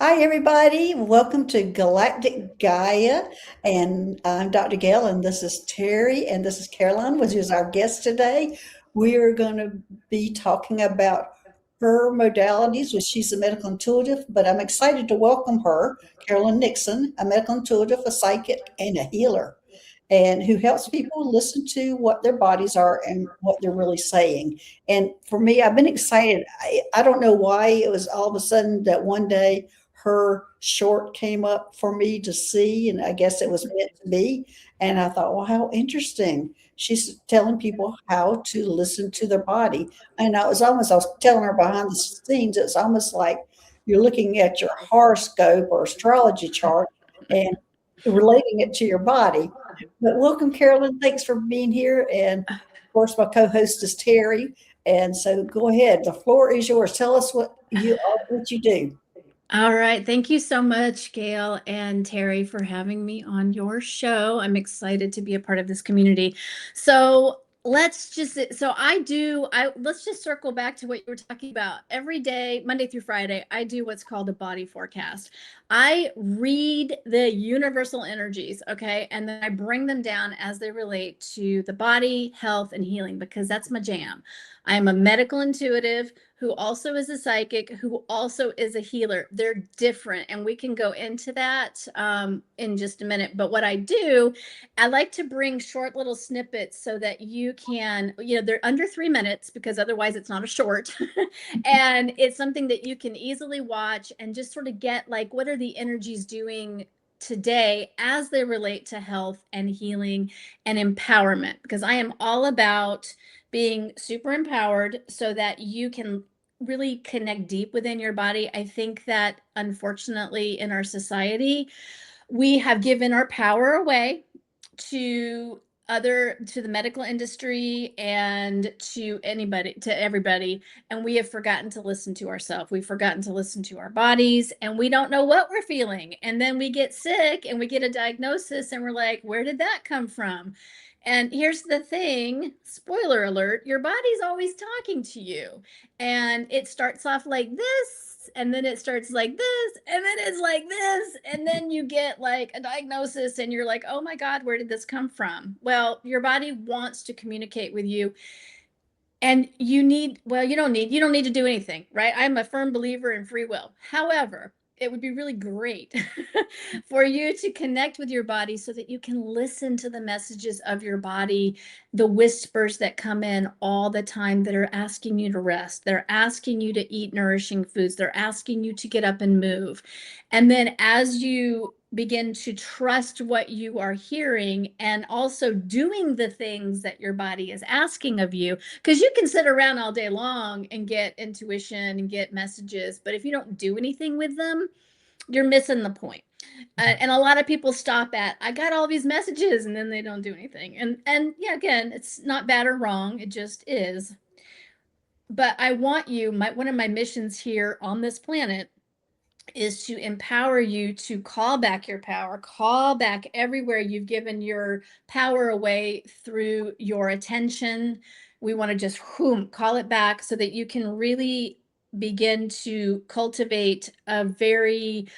Hi, everybody. Welcome to Galactic Gaia. And I'm Dr. Gail, and this is Terry, and this is Caroline, which is our guest today. We are going to be talking about her modalities, which she's a medical intuitive, but I'm excited to welcome her, Carolyn Nixon, a medical intuitive, a psychic, and a healer, and who helps people listen to what their bodies are and what they're really saying. And for me, I've been excited. I don't know why it was all of a sudden that one day her short came up for me to see, and I guess it was meant to be. And I thought, well, how interesting. She's telling people how to listen to their body. And I was telling her behind the scenes, it's almost like you're looking at your horoscope or astrology chart and relating it to your body. But welcome, Carolyn. Thanks for being here. And of course, my co-host is Terry. And so go ahead. The floor is yours. Tell us what you do. All right. Thank you so much, Gail and Terry, for having me on your show. I'm excited to be a part of this community. So let's just circle back to what you were talking about. Every day, Monday through Friday, I do what's called a body forecast. I read the universal energies, okay, and then I bring them down as they relate to the body, health, and healing, because that's my jam. I am a medical intuitive who also is a psychic, who also is a healer. They're different, and we can go into that in just a minute. But what I do, I like to bring short little snippets so that you can, they're under 3 minutes because otherwise it's not a short. And it's something that you can easily watch and just sort of get like, what are the energies doing today as they relate to health and healing and empowerment? Because I am all about being super empowered so that you can really connect deep within your body. I think that unfortunately in our society, we have given our power away to to the medical industry and to everybody, and we have forgotten to listen to ourselves. We've forgotten to listen to our bodies, and we don't know what we're feeling, and then we get sick and we get a diagnosis and we're like, where did that come from? And here's the thing, spoiler alert, your body's always talking to you, and it starts off like this, and then it starts like this, and then it's like this, and then you get like a diagnosis and you're like, oh my God, where did this come from? Well, your body wants to communicate with you, and you don't need to do anything, right? I'm a firm believer in free will. However, it would be really great for you to connect with your body so that you can listen to the messages of your body, the whispers that come in all the time that are asking you to rest. They're asking you to eat nourishing foods. They're asking you to get up and move. And then as you begin to trust what you are hearing and also doing the things that your body is asking of you, because you can sit around all day long and get intuition and get messages, but if you don't do anything with them, you're missing the point. And a lot of people stop at, I got all these messages, and then they don't do anything. And yeah, again, it's not bad or wrong, it just is. But I want one of my missions here on this planet is to empower you to call back your power, call back everywhere you've given your power away through your attention. We want to just call it back so that you can really begin to cultivate a very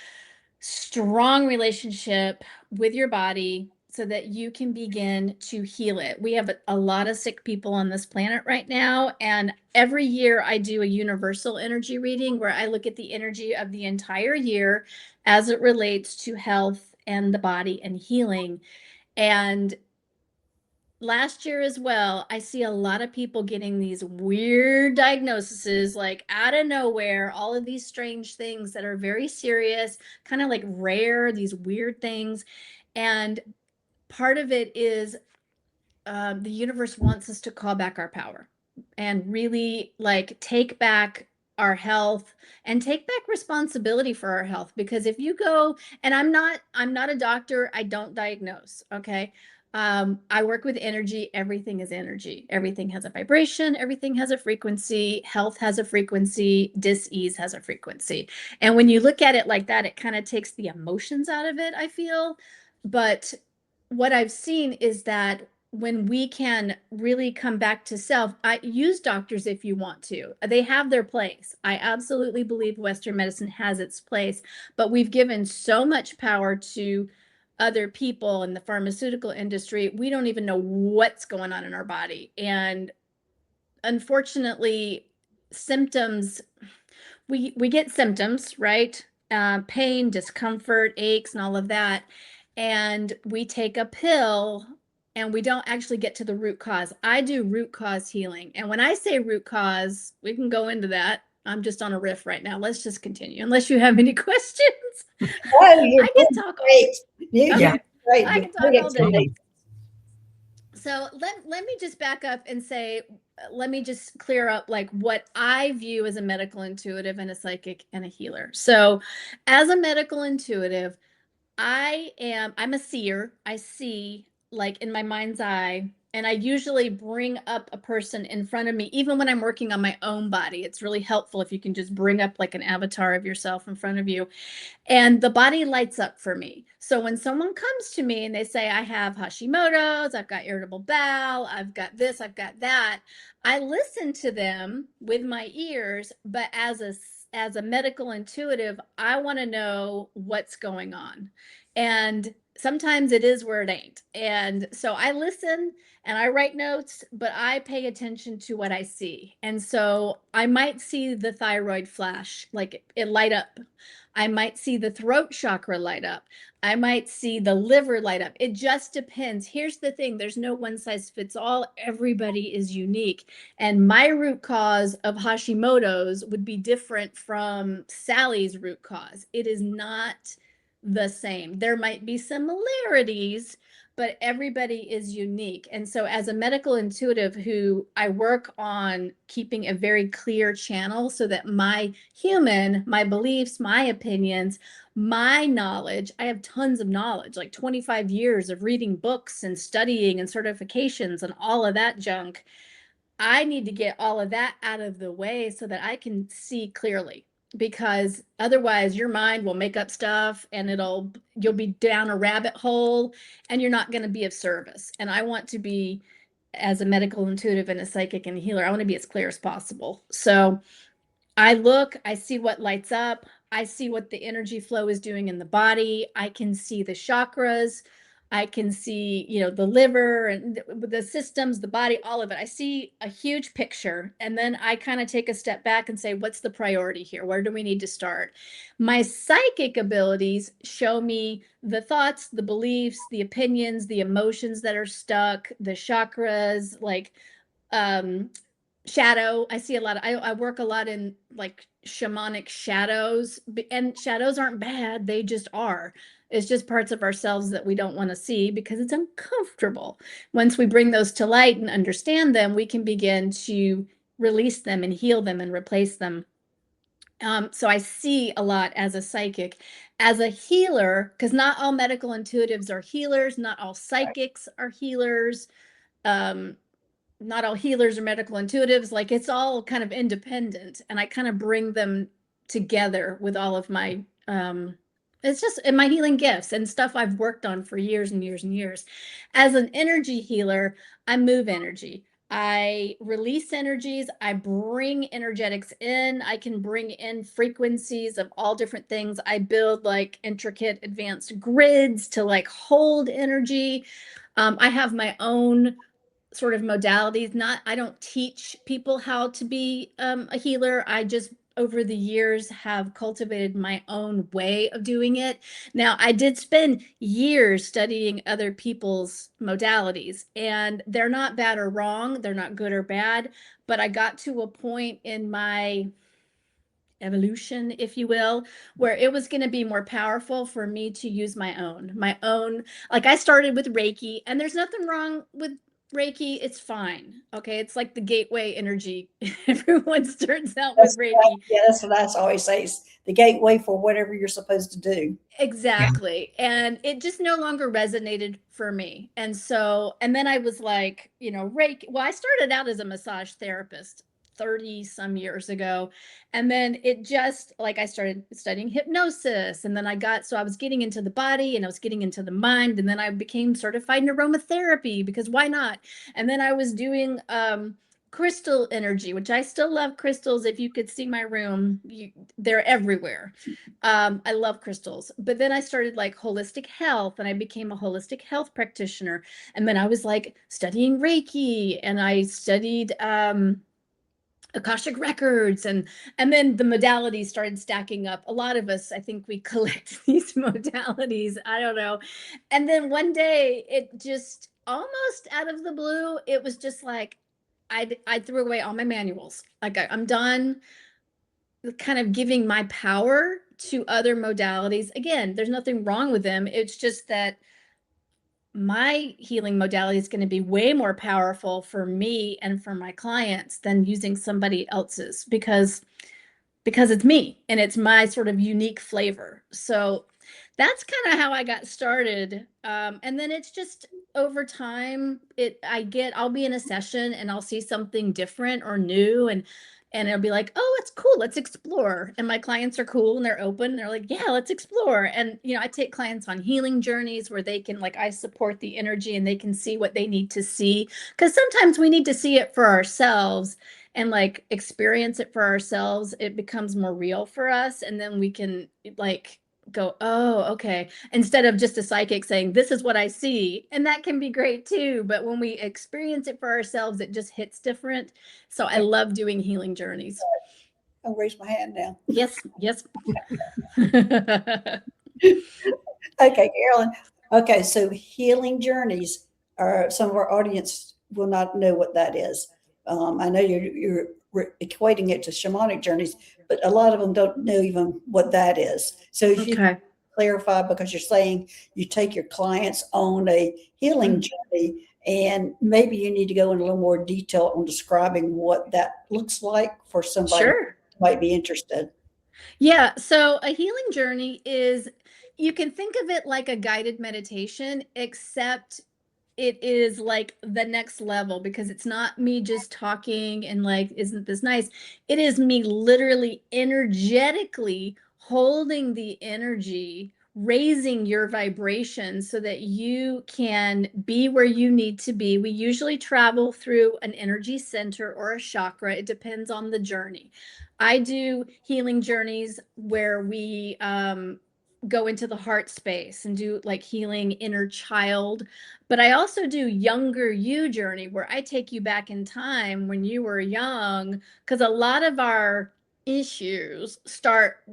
strong relationship with your body so that you can begin to heal it. We have a lot of sick people on this planet right now, and every year I do a universal energy reading where I look at the energy of the entire year as it relates to health and the body and healing. And last year as well, I see a lot of people getting these weird diagnoses, like out of nowhere, all of these strange things that are very serious, kind of like rare, these weird things. And part of it is the universe wants us to call back our power and really like take back our health and take back responsibility for our health. Because if you go, and I'm not a doctor, I don't diagnose, okay? I work with energy. Everything is energy. Everything has a vibration. Everything has a frequency. Health has a frequency. Dis-ease has a frequency. And when you look at it like that, it kind of takes the emotions out of it, I feel. But what I've seen is that when we can really come back to self, I use doctors if you want to. They have their place. I absolutely believe Western medicine has its place, but we've given so much power to other people in the pharmaceutical industry. We don't even know what's going on in our body. And unfortunately, symptoms, we get symptoms, right? Pain, discomfort, aches, and all of that. And we take a pill and we don't actually get to the root cause. I do root cause healing. And when I say root cause, we can go into that. I'm just on a riff right now. Let's just continue. Unless you have any questions. Oh, you're I can doing talk. great. You're Yeah. Okay. doing great. I You're can talk very all day. explanation. So let me just back up and say, let me just clear up like what I view as a medical intuitive and a psychic and a healer. So as a medical intuitive, I'm a seer. I see like in my mind's eye, and I usually bring up a person in front of me, even when I'm working on my own body. It's really helpful if you can just bring up like an avatar of yourself in front of you, and the body lights up for me. So when someone comes to me and they say, I have Hashimoto's, I've got irritable bowel, I've got this, I've got that, I listen to them with my ears, but as a medical intuitive, I want to know what's going on. And sometimes it is where it ain't. And so I listen and I write notes, but I pay attention to what I see. And so I might see the thyroid flash, like it light up. I might see the throat chakra light up. I might see the liver light up. It just depends. Here's the thing, there's no one size fits all. Everybody is unique. And my root cause of Hashimoto's would be different from Sally's root cause. It is not the same. There might be similarities, but everybody is unique. And so as a medical intuitive who I work on keeping a very clear channel so that my beliefs, my opinions, my knowledge, I have tons of knowledge, like 25 years of reading books and studying and certifications and all of that junk. I need to get all of that out of the way so that I can see clearly, because otherwise your mind will make up stuff and you'll be down a rabbit hole and you're not going to be of service. And I want to be, as a medical intuitive and a psychic and a healer, I want to be as clear as possible. So I look, I see what lights up. I see what the energy flow is doing in the body. I can see the chakras. I can see, the liver and the systems, the body, all of it. I see a huge picture. And then I kind of take a step back and say, what's the priority here? Where do we need to start? My psychic abilities show me the thoughts, the beliefs, the opinions, the emotions that are stuck, the chakras, like shadow. I see a lot of, I work a lot in like shamanic shadows, and shadows aren't bad, they just are. It's just parts of ourselves that we don't want to see because it's uncomfortable. Once we bring those to light and understand them, we can begin to release them and heal them and replace them. So I see a lot as a psychic. As a healer, because not all medical intuitives are healers, not all psychics are healers. um, Not all healers are medical intuitives. Like, it's all kind of independent, and I kind of bring them together with all of my it's just in my healing gifts and stuff I've worked on for years and years and years. As an energy healer, I move energy. I release energies. I bring energetics in. I can bring in frequencies of all different things. I build like intricate advanced grids to like hold energy. I have my own sort of modalities. I don't teach people how to be a healer. I just over the years have cultivated my own way of doing it. Now, I did spend years studying other people's modalities, and they're not bad or wrong. They're not good or bad, but I got to a point in my evolution, if you will, where it was going to be more powerful for me to use my own. Like, I started with Reiki, and there's nothing wrong with Reiki. It's fine. Okay. It's like the gateway energy. Everyone starts out with Reiki. Yeah, that's what I always say. It's the gateway for whatever you're supposed to do. Yeah. Exactly. And it just no longer resonated for me. And so, and then I was like, Reiki. Well, I started out as a massage therapist. 30 some years ago. And then it just like I started studying hypnosis, and then I was getting into the body and I was getting into the mind, and then I became certified in aromatherapy because why not? And then I was doing crystal energy, which I still love crystals. If you could see my room, they're everywhere. I love crystals. But then I started like holistic health, and I became a holistic health practitioner. And then I was like studying Reiki, and I studied Akashic records, and then the modalities started stacking up. A lot of us, I think, we collect these modalities. I don't know. And then one day it just almost out of the blue, it was just like I threw away all my manuals. Like I'm done kind of giving my power to other modalities. Again, there's nothing wrong with them. It's just that my healing modality is going to be way more powerful for me and for my clients than using somebody else's, because it's me and it's my sort of unique flavor. So that's kind of how I got started. And then it's just over time, I'll be in a session and I'll see something different or new, and it'll be like, oh, it's cool, let's explore. And my clients are cool and they're open. And they're like, yeah, let's explore. And, I take clients on healing journeys where they can, like, I support the energy and they can see what they need to see. Because sometimes we need to see it for ourselves and like experience it for ourselves. It becomes more real for us. And then we can like go, oh, okay. Instead of just a psychic saying, this is what I see. And that can be great too. But when we experience it for ourselves, it just hits different. So I love doing healing journeys. I'll raise my hand now. Yes, yes. Okay, Carolyn. Okay, so healing journeys are some of our audience will not know what that is. I know you're equating it to shamanic journeys, but a lot of them don't know even what that is. So if you Okay. clarify, because you're saying you take your clients on a healing journey, and maybe you need to go in a little more detail on describing what that looks like for somebody Sure. who might be interested. Yeah. So a healing journey is, you can think of it like a guided meditation, except it is like the next level, because it's not me just talking and like, isn't this nice? It is me literally energetically holding the energy, raising your vibration so that you can be where you need to be. We usually travel through an energy center or a chakra. It depends on the journey. I do healing journeys where we go into the heart space and do like healing inner child. But I also do younger you journey, where I take you back in time when you were young, because a lot of our issues start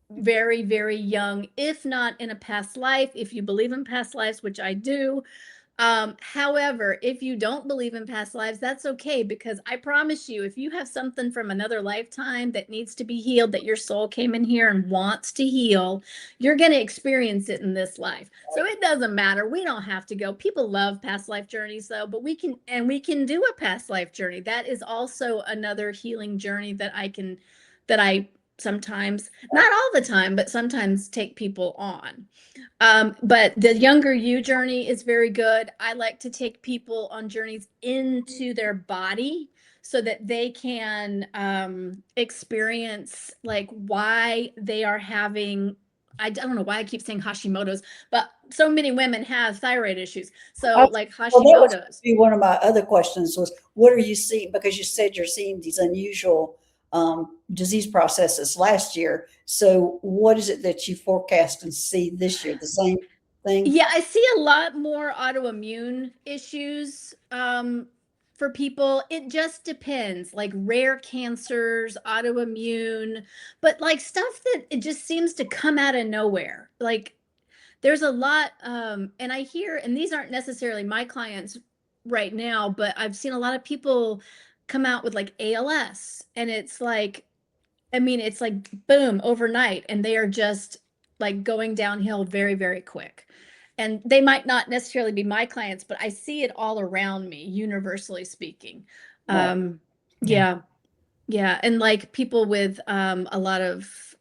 very, very young, if not in a past life, if you believe in past lives, which I do. However, if you don't believe in past lives, that's okay, because I promise you, if you have something from another lifetime that needs to be healed, that your soul came in here and wants to heal, you're going to experience it in this life. So it doesn't matter. We don't have to go. People love past life journeys though, but we can do a past life journey. That is also another healing journey that I sometimes, not all the time, but sometimes take people on. But the younger you journey is very good. I like to take people on journeys into their body so that they can experience like why they are having, I don't know why I keep saying Hashimoto's, but so many women have thyroid issues. So like Well, that was Hashimoto's. be one of my other questions was, what are you seeing? Because you said you're seeing these unusual disease processes last year. So what is it that you forecast and see this year? The same thing? Yeah, I see a lot more autoimmune issues for people. It just depends, like rare cancers, autoimmune, but like stuff that it just seems to come out of nowhere. Like there's a lot, and I hear, and these aren't necessarily my clients right now, but I've seen a lot of people come out with like ALS, and it's like, I mean, it's like boom, overnight, and they are just like going downhill very, very quick. And they might not necessarily be my clients, but I see it all around me, universally speaking. Right. Yeah, yeah, and like people with a lot of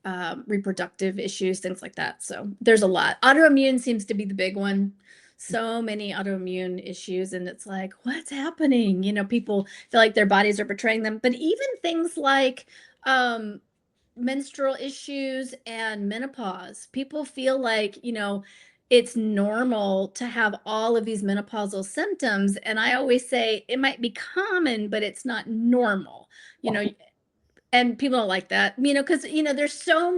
reproductive issues, things like that. So there's a lot. Autoimmune seems to be the big one. so many autoimmune issues, and it's like, what's happening? People feel like their bodies are betraying them. But even things like um, menstrual issues and menopause, people feel like, it's normal to have all of these menopausal symptoms. And I always say it might be common, but it's not normal, you know, and people don't like that, because there's so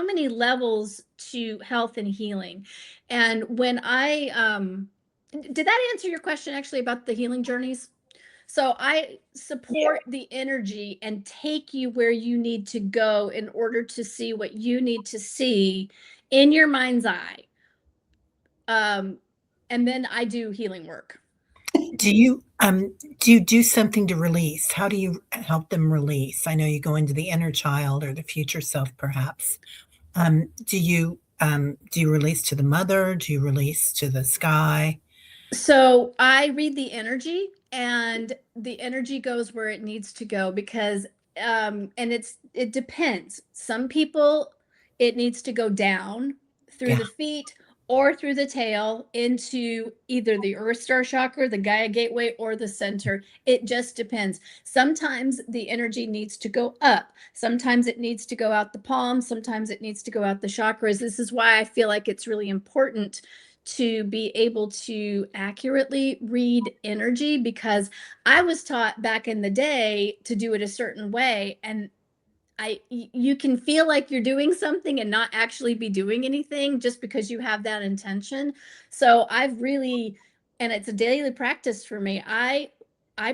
many levels to health and healing. And when I did that answer your question actually about the healing journeys? So I Yeah. support the energy and take you where you need to go in order to see what you need to see in your mind's eye. um and then I do healing work. Do you do something to release? How do you help them release? I know you go into the inner child or the future self, perhaps. Do you release to the mother? Do you release to the sky? So I read the energy, and the energy goes where it needs to go, because and it depends. Some people, it needs to go down through Yeah. the feet or through the tail into either the earth star chakra, the Gaia gateway, or the center. It just depends. Sometimes the energy needs to go up. Sometimes it needs to go out the palm. Sometimes it needs to go out the chakras. This is why I feel like it's really important to be able to accurately read energy, because I was taught back in the day to do it a certain way, and you can feel like you're doing something and not actually be doing anything just because you have that intention. So I've really, and it's a daily practice for me. I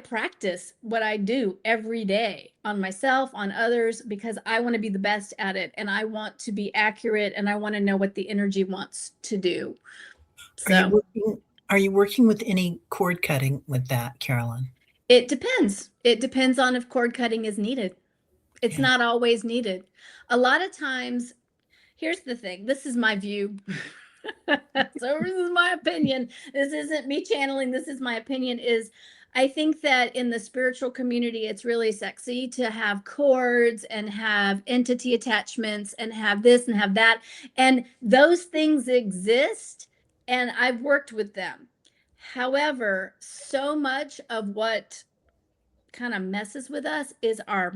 practice what I do every day on myself, on others, because I want to be the best at it, and I want to be accurate, and I want to know what the energy wants to do. Are you So working are you working with any cord cutting with that, Carolyn? it depends. It depends on if cord cutting is needed. It's Yeah. not always needed. A lot of times, here's the thing. This is my view. So this is my opinion. This isn't me channeling. This is my opinion. Is I think that in the spiritual community, it's really sexy to have cords and have entity attachments and have this and have that. And those things exist, and I've worked with them. However, so much of what kind of messes with us is our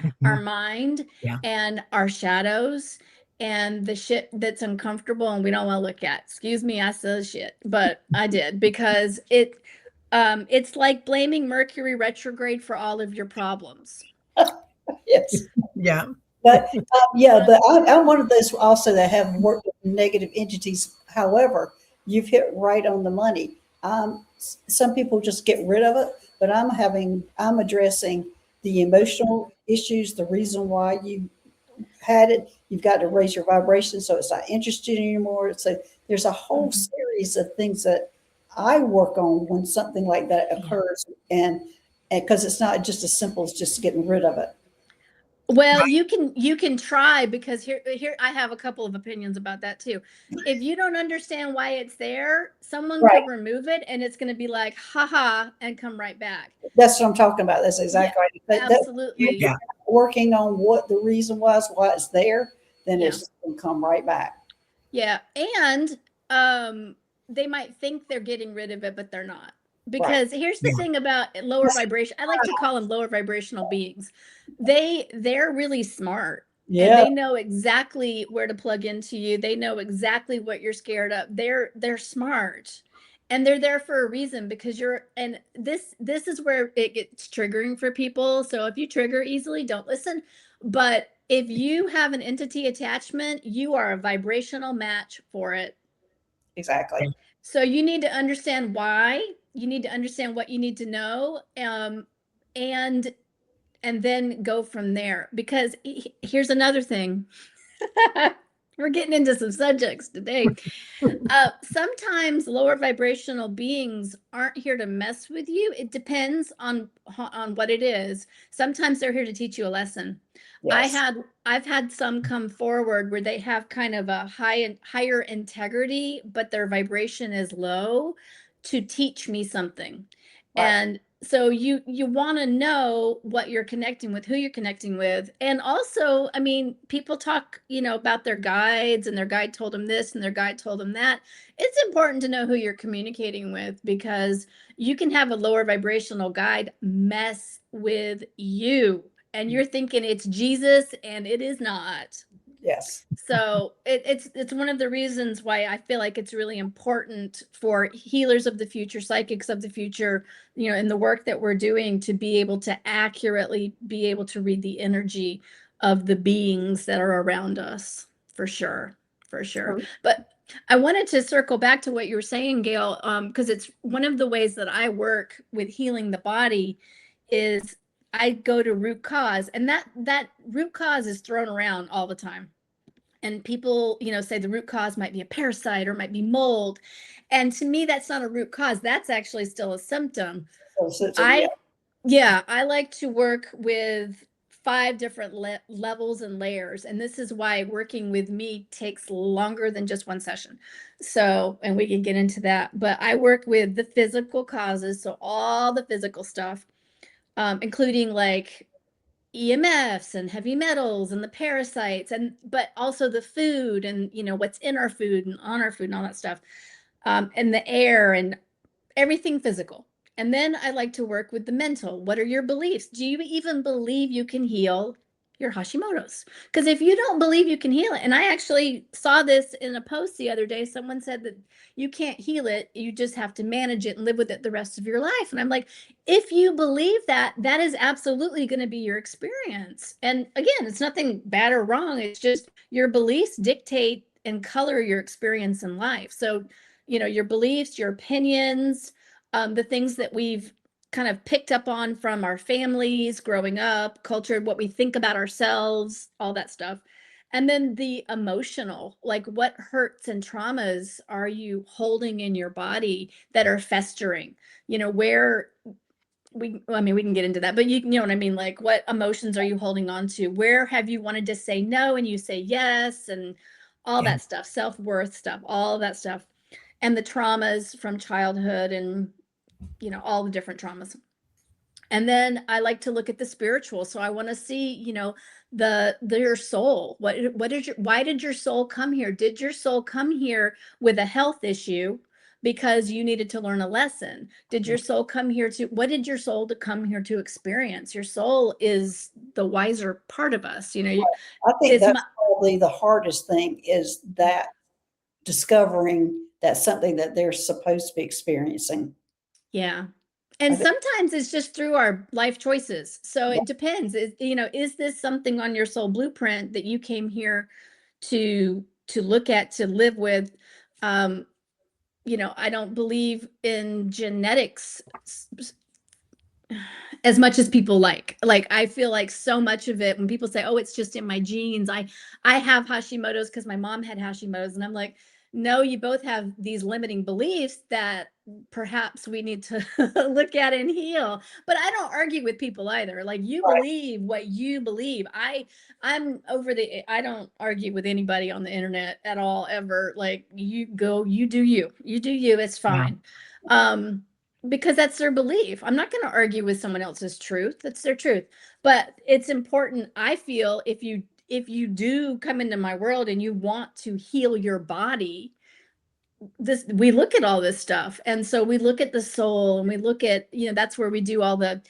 Mhm. mind Yeah. and our shadows and the shit that's uncomfortable and we don't want to look at. Excuse me, I said shit, but I did, because it's like blaming Mercury retrograde for all of your problems. Yes. Yeah. But yeah, but I'm one of those also that have worked with negative entities. However, you've hit right on the money. Some people just get rid of it, but I'm addressing the emotional issues, the reason why you had it. You've got to raise your vibration so it's not interested anymore. So there's a whole Mhm. series of things that I work on when something like that Yeah. occurs, and because it's not just as simple as just getting rid of it. Well, Right. you can try, because here I have a couple of opinions about that too. If you don't understand why it's there, someone Right. could remove it and it's going to be like, haha, and come right back. That's what I'm talking about. That's Yeah, exactly right. But that, if absolutely. you're Yeah. working on what the reason was, why it's there, then Yeah. it's going to come right back. Yeah, and um they might think they're getting rid of it, but they're not. Right. Because here's the Yeah. thing about lower vibration. I like to call them lower vibrational beings. They're really smart, and Yeah. they know exactly where to plug into you. They know exactly what you're scared of. They're smart. And they're there for a reason, because you're, and this is where it gets triggering for people. So if you trigger easily, don't listen. But if you have an entity attachment, you are a vibrational match for it. Exactly. Yeah. So you need to understand why. You need to understand what you need to know, and then go from there. Because here's another thing. We're getting into some subjects today. Sometimes lower vibrational beings aren't here to mess with you. It depends on what it is. Sometimes they're here to teach you a lesson. Yes. I've had some come forward where they have kind of a higher integrity, but their vibration is low, to teach me something. Right. And So you want to know what you're connecting with, who you're connecting with. And also, I mean, people talk, about their guides, and their guide told them this and their guide told them that. It's important to know who you're communicating with, because you can have a lower vibrational guide mess with you, and you're thinking it's Jesus, and it is not. Yes. So it's one of the reasons why I feel like it's really important for healers of the future, psychics of the future, in the work that we're doing, to be able to accurately be able to read the energy of the beings that are around us, for sure, for sure. But I wanted to circle back to what you were saying, Gail, because it's one of the ways that I work with healing the body is I go to root cause, and that root cause is thrown around all the time. And people, say the root cause might be a parasite or might be mold. And to me, that's not a root cause. That's actually still a symptom. Yeah. I like to work with 5 different levels and layers. And this is why working with me takes longer than just one session. So, and we can get into that, but I work with the physical causes. So all the physical stuff, including like EMFs and heavy metals and the parasites, but also the food, and what's in our food and on our food and all that stuff, and the air and everything physical. And then I like to work with the mental. What are your beliefs? Do you even believe you can heal your Hashimoto's? Because if you don't believe you can heal it, and I actually saw this in a post the other day, someone said that you can't heal it, you just have to manage it and live with it the rest of your life. And I'm like, if you believe that, that is absolutely going to be your experience. And again, it's nothing bad or wrong. It's just your beliefs dictate and color your experience in life. So, your beliefs, your opinions, the things that we've kind of picked up on from our families growing up, culture, what we think about ourselves, all that stuff. And then the emotional, like what hurts and traumas are you holding in your body that are festering? Where we can get into that, but you know what I mean? Like, what emotions are you holding on to? Where have you wanted to say no and you say yes, and all Yeah. that stuff, self-worth stuff, all of that stuff, and the traumas from childhood, and all the different traumas. And then I like to look at the spiritual. So I want to see, your soul. Why did your soul come here? Did your soul come here with a health issue because you needed to learn a lesson? Did your soul come here what did your soul to come here to experience? Your soul is the wiser part of us. I think It's that's probably the hardest thing, is that discovering that's something that they're supposed to be experiencing. yeah. And sometimes it's just through our life choices. So it depends. Is this something on your soul blueprint that you came here to look at, to live with? I don't believe in genetics as much as people like I feel like so much of it, when people say, oh, it's just in my genes, I have Hashimoto's because my mom had Hashimoto's, and I'm like, no, you both have these limiting beliefs that perhaps we need to look at and heal. But I don't argue with people either. Like, you believe what you believe. I don't argue with anybody on the internet at all, ever. Like, you do you, it's fine. Because that's their belief. I'm not going to argue with someone else's truth. That's their truth. But it's important, I feel, if you do come into my world and you want to heal your body, we look at all this stuff. And so we look at the soul, and we look at, that's where we do all the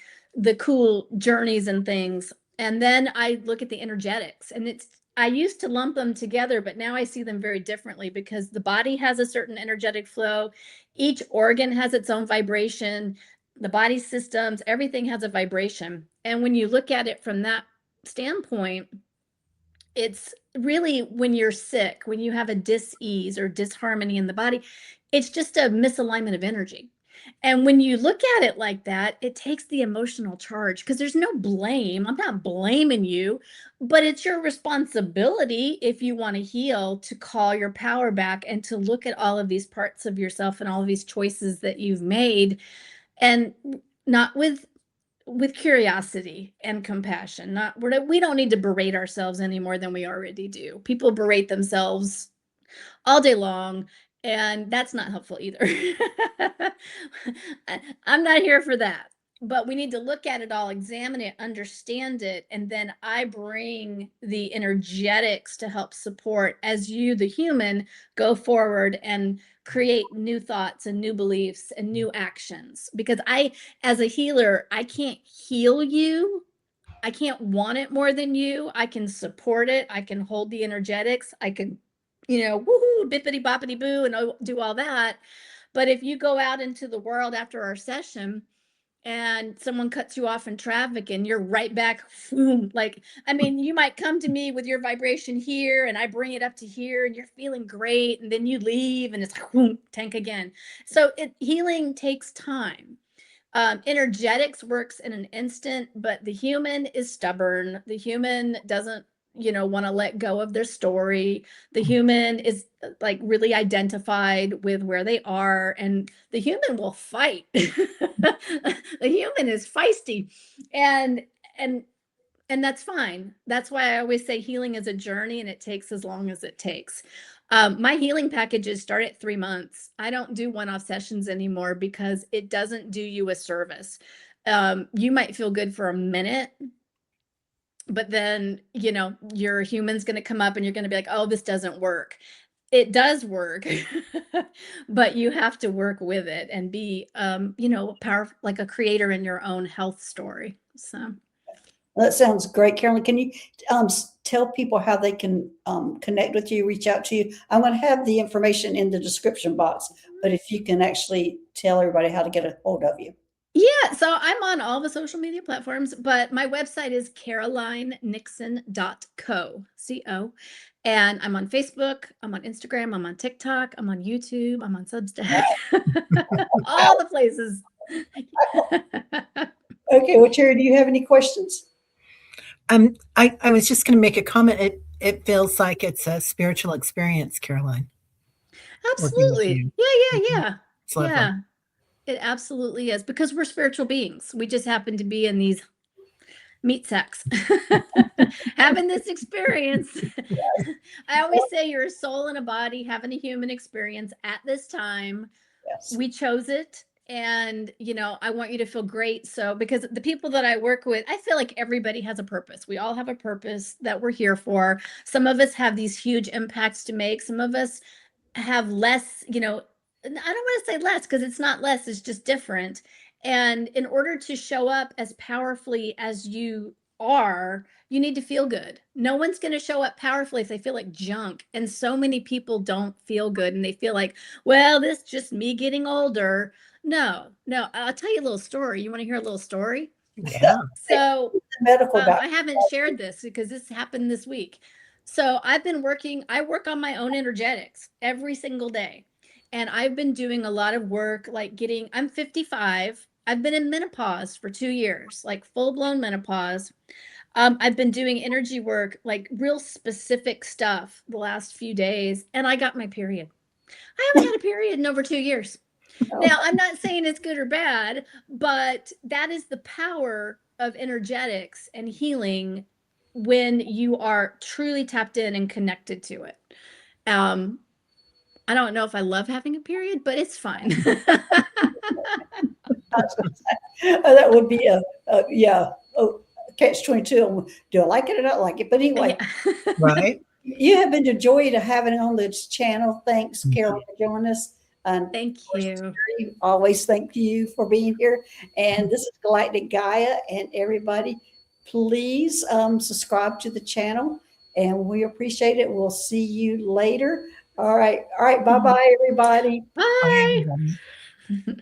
cool journeys and things. And then I look at the energetics, and I used to lump them together, but now I see them very differently, because the body has a certain energetic flow. Each organ has its own vibration. The body systems, everything has a vibration. And when you look at it from that standpoint, it's really, when you're sick, when you have a dis-ease or disharmony in the body, it's just a misalignment of energy. And when you look at it like that, it takes the emotional charge, because there's no blame. I'm not blaming you, but it's your responsibility, if you want to heal, to call your power back and to look at all of these parts of yourself and all of these choices that you've made, and not with curiosity and compassion. We don't need to berate ourselves any more than we already do. People berate themselves all day long, and that's not helpful either. I'm not here for that. but we need to look at it all, examine it, understand it, and then I bring the energetics to help support as you, the human, go forward and create new thoughts and new beliefs and new actions. Because I, as a healer, I can't heal you. I can't want it more than you. I can support it. I can hold the energetics. I can, woohoo, bippity boppity boo, and do all that. But if you go out into the world after our session and someone cuts you off in traffic and you're right back, boom, like, I mean, you might come to me with your vibration here and I bring it up to here and you're feeling great. And then you leave and it's boom, tank again. So healing takes time. Energetics works in an instant, but the human is stubborn. The human doesn't, want to let go of their story. The human is like really identified with where they are, and the human will fight. The human is feisty, and and and that's fine. That's why I always say healing is a journey and it takes as long as it takes. My healing packages start at 3 months. I don't do one-off sessions anymore because it doesn't do you a service. You might feel good for a minute, but then, your human's going to come up and you're going to be like, oh, this doesn't work. It does work, but you have to work with it and be, powerful, like a creator in your own health story. So. Well, that sounds great. Carolyn, can you tell people how they can connect with you, reach out to you? I'm going to have the information in the description box, but if you can actually tell everybody how to get a hold of you. Yeah, so I'm on all the social media platforms, but my website is carolinenixon.co, C-O. And I'm on Facebook, I'm on Instagram, I'm on TikTok, I'm on YouTube, I'm on Substack, all the places. Okay, well, Terry, do you have any questions? I was just going to make a comment. It feels like it's a spiritual experience, Caroline. Absolutely. Yeah. It's lovely. Yeah, it absolutely is, because we're spiritual beings. We just happen to be in these meat sacks having this experience. I always say you're a soul and a body having a human experience at this time. Yes. We chose it. And, I want you to feel great. So, because the people that I work with, I feel like everybody has a purpose. We all have a purpose that we're here for. Some of us have these huge impacts to make. Some of us have less, I don't want to say less because it's not less, it's just different. And in order to show up as powerfully as you are, you need to feel good. No one's going to show up powerfully if they feel like junk. And so many people don't feel good and they feel like, well, this is just me getting older. No, I'll tell you a little story. You want to hear a little story? Yeah. So medical I haven't shared this because this happened this week. So I work on my own energetics every single day. And I've been doing a lot of work, like I'm 55. I've been in menopause for 2 years, like full blown menopause. I've been doing energy work, like real specific stuff the last few days, and I got my period. I haven't had a period in over 2 years. Now, I'm not saying it's good or bad, but that is the power of energetics and healing when you are truly tapped in and connected to it. I don't know if I love having a period, but it's fine. That would be catch-22. Do I like it or not like it? But anyway, Yeah. Right. you have been a joy to have it on this channel. Thanks, Mhm. Carol, for joining us. And Thank you. always thank you for being here. And this is Galactic Gaia, and everybody, please subscribe to the channel, and we appreciate it. We'll see you later. All right. Bye-bye, everybody. Bye. Bye.